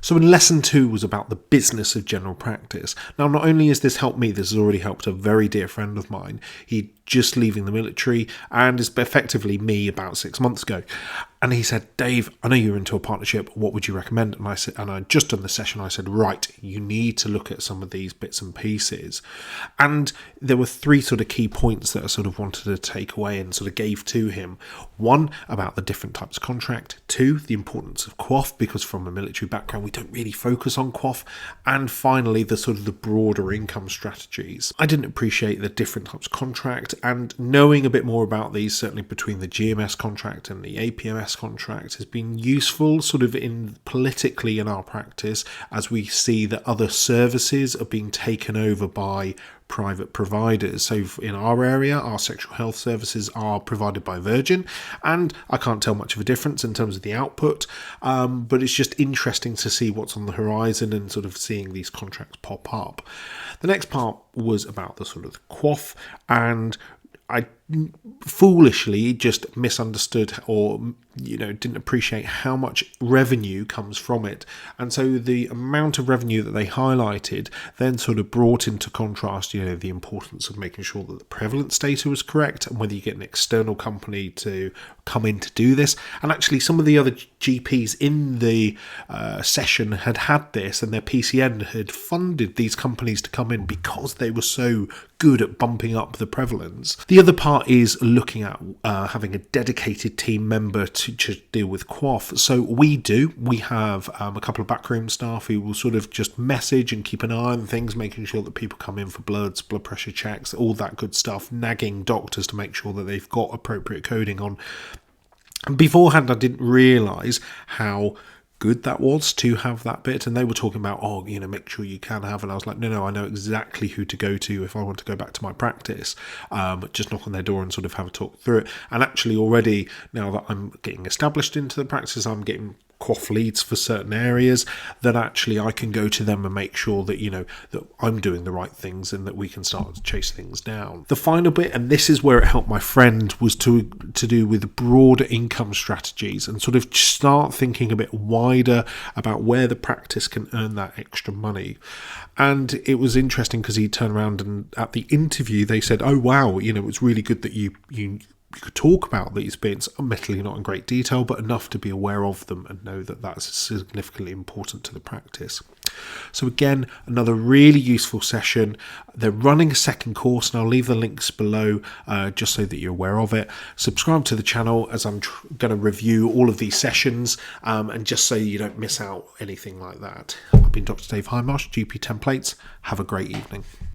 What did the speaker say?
So in lesson 2 was about the business of general practice. Now, not only has this helped me, this has already helped a very dear friend of mine. He just leaving the military and is effectively me about 6 months ago. And he said, Dave, I know you're into a partnership. What would you recommend? And I said, and I just done the session. I said, right, you need to look at some of these bits and pieces. And there were 3 sort of key points that I sort of wanted to take away and sort of gave to him. 1, about the different types of contract. 2, the importance of QOF, because from a military background, we don't really focus on QOF. And finally, the sort of the broader income strategies. I didn't appreciate the different types of contract, and knowing a bit more about these, certainly between the GMS contract and the APMS contract, has been useful sort of in politically in our practice, as we see that other services are being taken over by private providers. So in our area, our sexual health services are provided by Virgin, and I can't tell much of a difference in terms of the output, but it's just interesting to see what's on the horizon and sort of seeing these contracts pop up. The next part was about the sort of the QOF, and I foolishly just misunderstood or didn't appreciate how much revenue comes from it, and so the amount of revenue that they highlighted then sort of brought into contrast the importance of making sure that the prevalence data was correct and whether you get an external company to come in to do this. And actually some of the other GPs in the session had this, and their PCN had funded these companies to come in because they were so good at bumping up the prevalence. The other part is looking at having a dedicated team member to deal with QOF. So we have a couple of backroom staff who will sort of just message and keep an eye on things, making sure that people come in for bloods, blood pressure checks, all that good stuff, nagging doctors to make sure that they've got appropriate coding on. Beforehand, I didn't realise how good that was to have that bit, and they were talking about make sure you can have, and I was like, no, I know exactly who to go to if I want to go back to my practice. Just knock on their door and sort of have a talk through it. And actually already, now that I'm getting established into the practice, I'm getting QOF leads for certain areas, that actually I can go to them and make sure that that I'm doing the right things and that we can start to chase things down. The final bit, and this is where it helped my friend, was to do with broader income strategies and sort of start thinking a bit wider about where the practice can earn that extra money. And it was interesting because he turned around and at the interview they said, oh wow, it's really good that you could talk about these bits, admittedly not in great detail, but enough to be aware of them and know that that's significantly important to the practice. So again, another really useful session. They're running a second course, and I'll leave the links below just so that you're aware of it. Subscribe to the channel, as I'm going to review all of these sessions, and just so you don't miss out anything like that. I've been Dr. Dave Hindmarsh, GP Templates. Have a great evening.